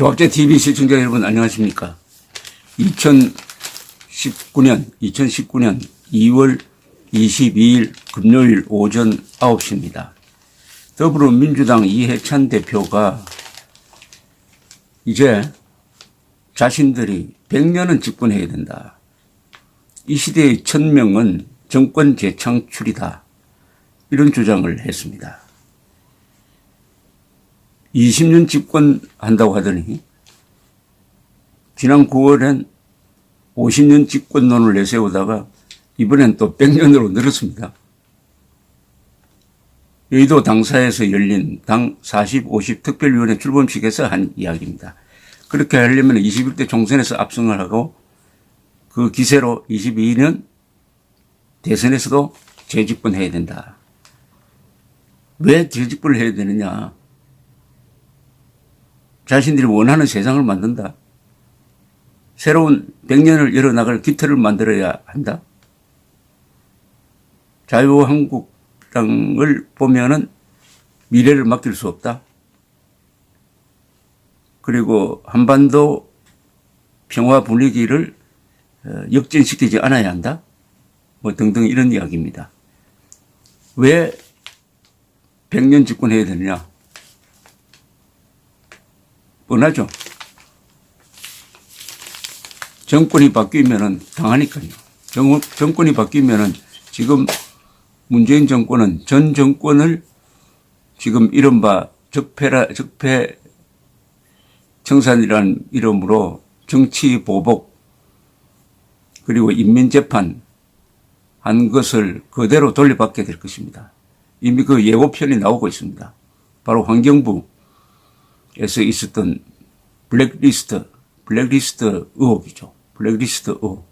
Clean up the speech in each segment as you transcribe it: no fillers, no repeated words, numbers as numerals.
조합제 TV 시청자 여러분 안녕하십니까. 2019년 2월 22일 금요일 오전 9시입니다. 더불어민주당 이해찬 대표가 이제 자신들이 100년은 집권해야 된다. 이 시대의 천명은 정권 재창출이다. 이런 주장을 했습니다. 20년 집권한다고 하더니 지난 9월엔 50년 집권론을 내세우다가 이번엔 또 100년으로 늘었습니다. 여의도 당사에서 열린 당 40, 50 특별위원회 출범식에서 한 이야기입니다. 그렇게 하려면 21대 총선에서 압승을 하고 그 기세로 22년 대선에서도 재집권해야 된다. 왜 재집권을 해야 되느냐. 자신들이 원하는 세상을 만든다. 새로운 100년을 열어나갈 기틀을 만들어야 한다. 자유한국당을 보면은 미래를 맡길 수 없다. 그리고 한반도 평화 분위기를 역전시키지 않아야 한다. 뭐 등등 이런 이야기입니다. 왜 100년 집권해야 되느냐? 뻔하죠. 정권이 바뀌면은 당하니까요. 정권이 바뀌면은 지금 문재인 정권은 전 정권을 지금 이른바 적폐 청산이라는 이름으로 정치 보복 그리고 인민재판 한 것을 그대로 돌려받게 될 것입니다. 이미 그 예고편이 나오고 있습니다. 바로 환경부에서 있었던 블랙리스트 의혹이죠. 블랙리스트 의혹.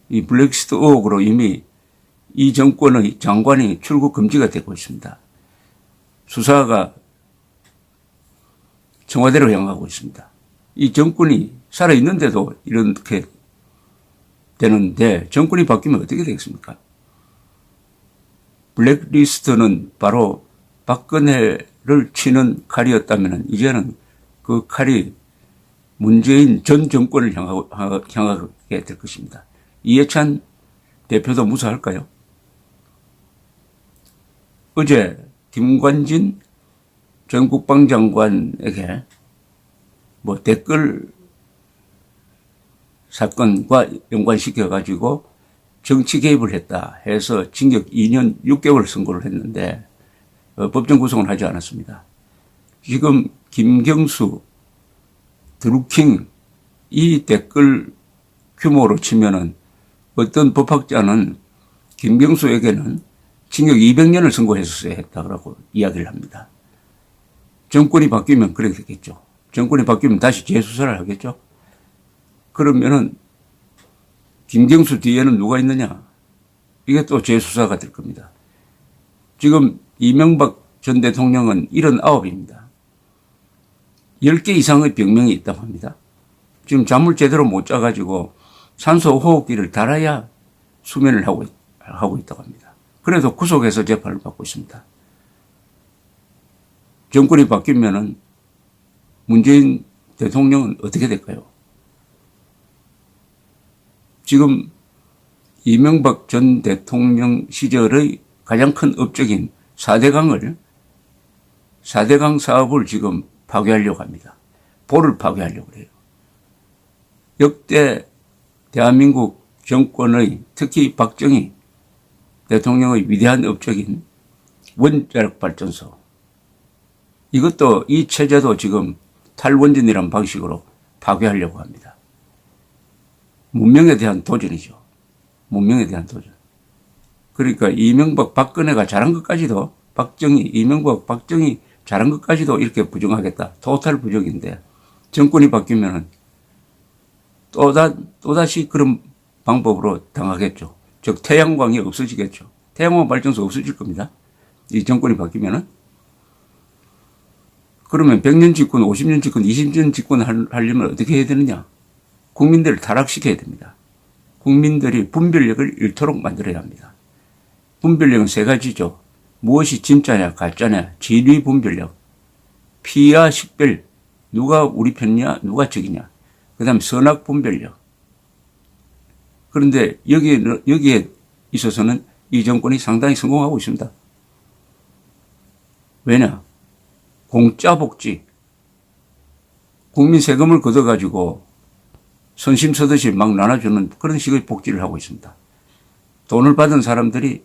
이 블랙리스트 의혹으로 이미 이 정권의 장관이 출국 금지가 되고 있습니다. 수사가 청와대로 향하고 있습니다. 이 정권이 살아있는데도 이렇게 되는데 정권이 바뀌면 어떻게 되겠습니까? 블랙리스트는 바로 박근혜를 치는 칼이었다면 이제는 그 칼이 문재인 전 정권을 향하게 될 것입니다. 이해찬 대표도 무사할까요? 어제 김관진 전 국방장관에게 뭐 댓글 사건과 연관시켜가지고 정치 개입을 했다 해서 징역 2년 6개월 선고를 했는데 법정 구속은 하지 않았습니다. 지금 김경수, 드루킹 이 댓글 규모로 치면은 어떤 법학자는 김경수에게는 징역 200년을 선고했었어야 했다고 이야기를 합니다. 정권이 바뀌면 그렇게 되겠죠. 정권이 바뀌면 다시 재수사를 하겠죠. 그러면은 김경수 뒤에는 누가 있느냐? 이게 또 재수사가 될 겁니다. 지금 이명박 전 대통령은 79입니다. 10개 이상의 병명이 있다고 합니다. 지금 잠을 제대로 못 자가지고 산소 호흡기를 달아야 수면을 하고 있다고 합니다. 그래도 구속해서 재판을 받고 있습니다. 정권이 바뀌면은 문재인 대통령은 어떻게 될까요? 지금 이명박 전 대통령 시절의 가장 큰 업적인 4대강 사업을 지금 파괴하려고 합니다. 볼을 파괴하려고 해요. 역대 대한민국 정권의 특히 박정희 대통령의 위대한 업적인 원자력 발전소. 이것도 이 체제도 지금 탈원전이라는 방식으로 파괴하려고 합니다. 문명에 대한 도전이죠. 문명에 대한 도전. 그러니까 이명박 박근혜가 잘한 것까지도 이명박 박정희 잘한 것까지도 이렇게 부정하겠다. 토탈 부정인데 정권이 바뀌면은 또다시 그런 방법으로 당하겠죠. 즉 태양광이 없어지겠죠. 태양광 발전소 없어질 겁니다. 이 정권이 바뀌면은. 그러면 100년 집권, 50년 집권, 20년 집권 하려면 어떻게 해야 되느냐? 국민들을 타락시켜야 됩니다. 국민들이 분별력을 잃도록 만들어야 합니다. 분별력은 세 가지죠. 무엇이 진짜냐 가짜냐 진위 분별력, 피와 식별 누가 우리 편이냐, 누가 적이냐. 그 다음에 선악분별력. 그런데 여기에 있어서는 이 정권이 상당히 성공하고 있습니다. 왜냐? 공짜 복지. 국민 세금을 걷어가지고 선심서듯이 막 나눠주는 그런 식의 복지를 하고 있습니다. 돈을 받은 사람들이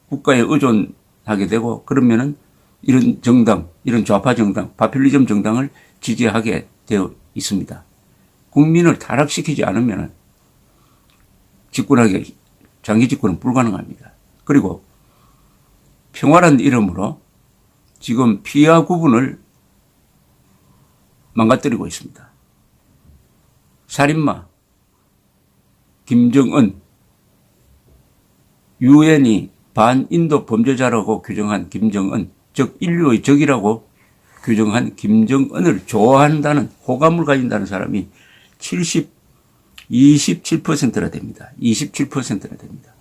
국가에 의존하게 되고 그러면은 이런 정당, 이런 좌파 정당, 파퓰리즘 정당을 지지하게 되어 있습니다. 국민을 타락시키지 않으면은 집권하기, 장기 집권은 불가능합니다. 그리고 평화란 이름으로 지금 피와 구분을 망가뜨리고 있습니다. 살인마, 김정은, 유엔이 반인도 범죄자라고 규정한 김정은, 즉 인류의 적이라고 규정한 김정은을 좋아한다는 호감을 가진다는 사람이 27%나 됩니다. 27%나 됩니다.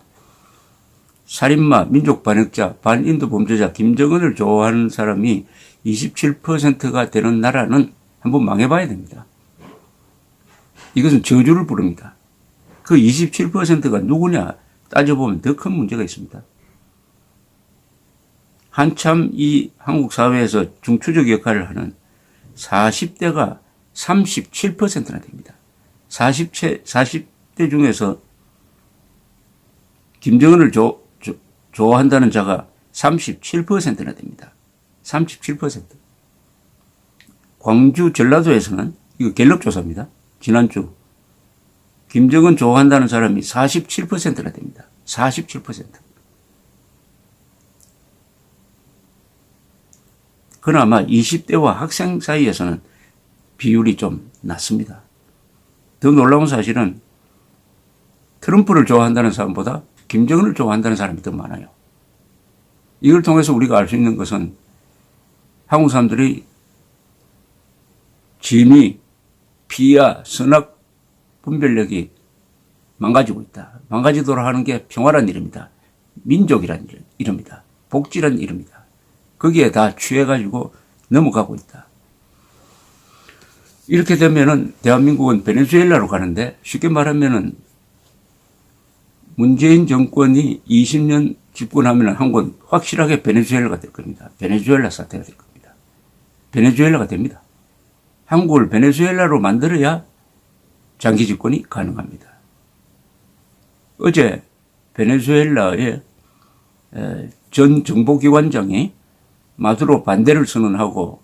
살인마, 민족 반역자, 반인도 범죄자 김정은을 좋아하는 사람이 27%가 되는 나라는 한번 망해봐야 됩니다. 이것은 저주를 부릅니다. 그 27%가 누구냐 따져보면 더 큰 문제가 있습니다. 한참 이 한국 사회에서 중추적 역할을 하는 40대가 37%나 됩니다. 40대 중에서 김정은을 좋아한다는 자가 37%나 됩니다. 37%. 광주 전라도에서는 이거 갤럽 조사입니다. 지난주 김정은 좋아한다는 사람이 47%나 됩니다. 47%. 그나마 20대와 학생 사이에서는 비율이 좀 낮습니다. 더 놀라운 사실은 트럼프를 좋아한다는 사람보다 김정은을 좋아한다는 사람이 더 많아요. 이걸 통해서 우리가 알 수 있는 것은 한국 사람들이 진위, 피와 선악 분별력이 망가지고 있다. 망가지도록 하는 게 평화란 이름이다. 민족이란 이름이다. 복지란 이름이다. 거기에 다 취해가지고 넘어가고 있다. 이렇게 되면은 대한민국은 베네수엘라로 가는데 쉽게 말하면은 문재인 정권이 20년 집권하면 한국은 확실하게 베네수엘라가 될 겁니다. 베네수엘라 사태가 될 겁니다. 베네수엘라가 됩니다. 한국을 베네수엘라로 만들어야 장기 집권이 가능합니다. 어제 베네수엘라의 전 정보기관장이 마두로 반대를 선언하고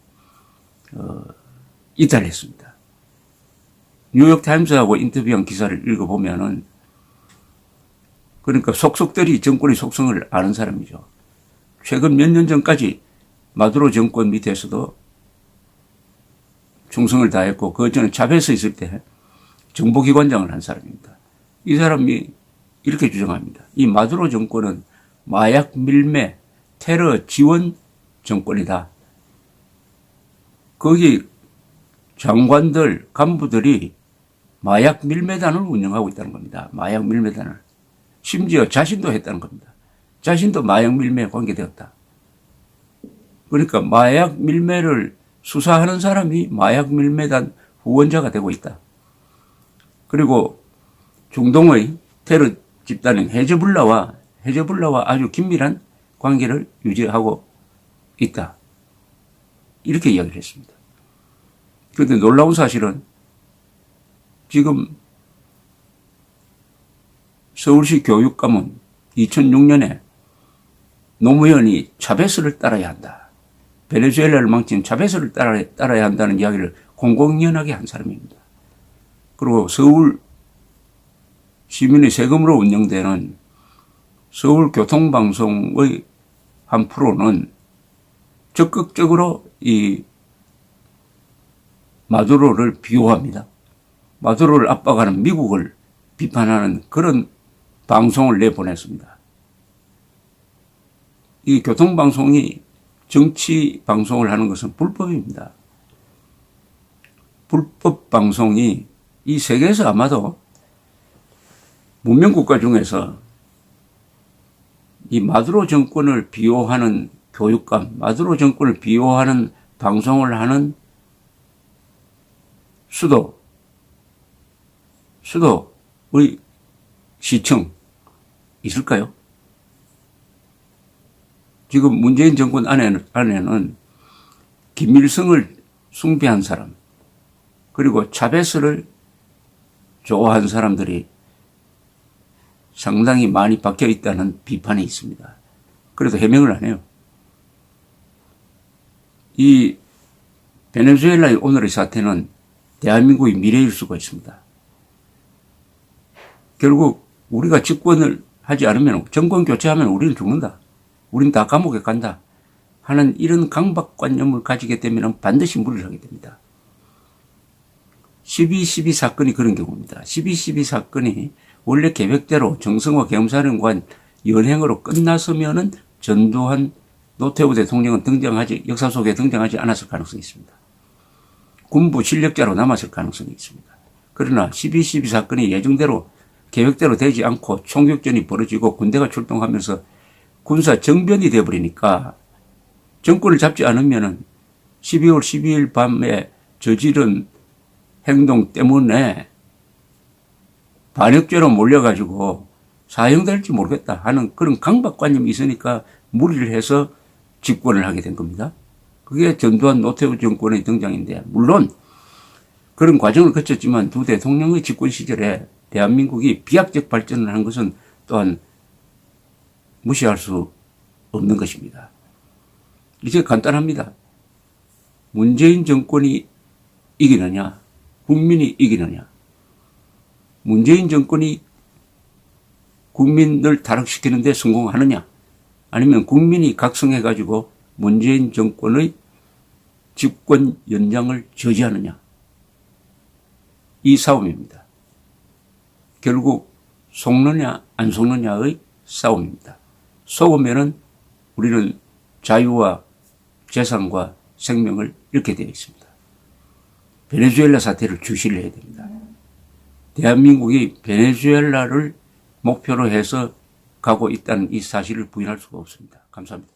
이탈했습니다. 뉴욕타임스하고 인터뷰한 기사를 읽어보면은 그러니까 속속들이 정권의 속성을 아는 사람이죠. 최근 몇 년 전까지 마두로 정권 밑에서도 충성을 다했고 그 전에 차베스 있을 때 정보기관장을 한 사람입니다. 이 사람이 이렇게 주장합니다. 이 마두로 정권은 마약 밀매, 테러 지원 정권이다. 거기 장관들, 간부들이 마약 밀매단을 운영하고 있다는 겁니다. 마약 밀매단을. 심지어 자신도 했다는 겁니다. 자신도 마약 밀매에 관계되었다. 그러니까 마약 밀매를 수사하는 사람이 마약 밀매단 후원자가 되고 있다. 그리고 중동의 테러 집단인 헤즈볼라와 아주 긴밀한 관계를 유지하고 있다. 이렇게 이야기를 했습니다. 그런데 놀라운 사실은 지금 서울시 교육감은 2006년에 노무현이 차베스를 따라야 한다. 베네수엘라를 망친 차베스를 따라야 한다는 이야기를 공공연하게 한 사람입니다. 그리고 서울 시민의 세금으로 운영되는 서울교통방송의 한 프로는 적극적으로 이 마두로를 비호합니다. 마두로를 압박하는 미국을 비판하는 그런 방송을 내보냈습니다. 이 교통방송이 정치 방송을 하는 것은 불법입니다. 불법 방송이 이 세계에서 아마도 문명국가 중에서 이 마두로 정권을 비호하는 교육감, 마두로 정권을 비호하는 방송을 하는 수도의 시청 있을까요? 지금 문재인 정권 안에는 김일성을 숭배한 사람, 그리고 차베스를 좋아하는 사람들이 상당히 많이 박혀 있다는 비판이 있습니다. 그래도 해명을 안 해요. 이 베네수엘라의 오늘의 사태는 대한민국의 미래일 수가 있습니다. 결국 우리가 집권을 하지 않으면, 정권 교체하면 우리는 죽는다, 우리는 다 감옥에 간다 하는 이런 강박관념을 가지게 되면 반드시 무리를 하게 됩니다. 12.12 사건이 그런 경우입니다. 12.12 사건이 원래 계획대로 정성화 계엄사령관 연행으로 끝났으면은 전두환 노태우 대통령은 역사 속에 등장하지 않았을 가능성이 있습니다. 군부 실력자로 남았을 가능성이 있습니다. 그러나 12.12 사건이 예정대로 계획대로 되지 않고 총격전이 벌어지고 군대가 출동하면서 군사 정변이 되어버리니까 정권을 잡지 않으면은 12월 12일 밤에 저지른 행동 때문에 반역죄로 몰려가지고 사형될지 모르겠다 하는 그런 강박관념이 있으니까 무리를 해서 집권을 하게 된 겁니다. 그게 전두환 노태우 정권의 등장인데, 물론 그런 과정을 거쳤지만 두 대통령의 집권 시절에 대한민국이 비약적 발전을 한 것은 또한 무시할 수 없는 것입니다. 이제 간단합니다. 문재인 정권이 이기느냐, 국민이 이기느냐. 문재인 정권이 국민을 타락시키는 데 성공하느냐, 아니면 국민이 각성해가지고 문재인 정권의 집권 연장을 저지하느냐. 이 싸움입니다. 결국 속느냐 안 속느냐의 싸움입니다. 속으면은 우리는 자유와 재산과 생명을 잃게 되어 있습니다. 베네수엘라 사태를 주시를 해야 됩니다. 대한민국이 베네수엘라를 목표로 해서 가고 있다는 이 사실을 부인할 수가 없습니다. 감사합니다.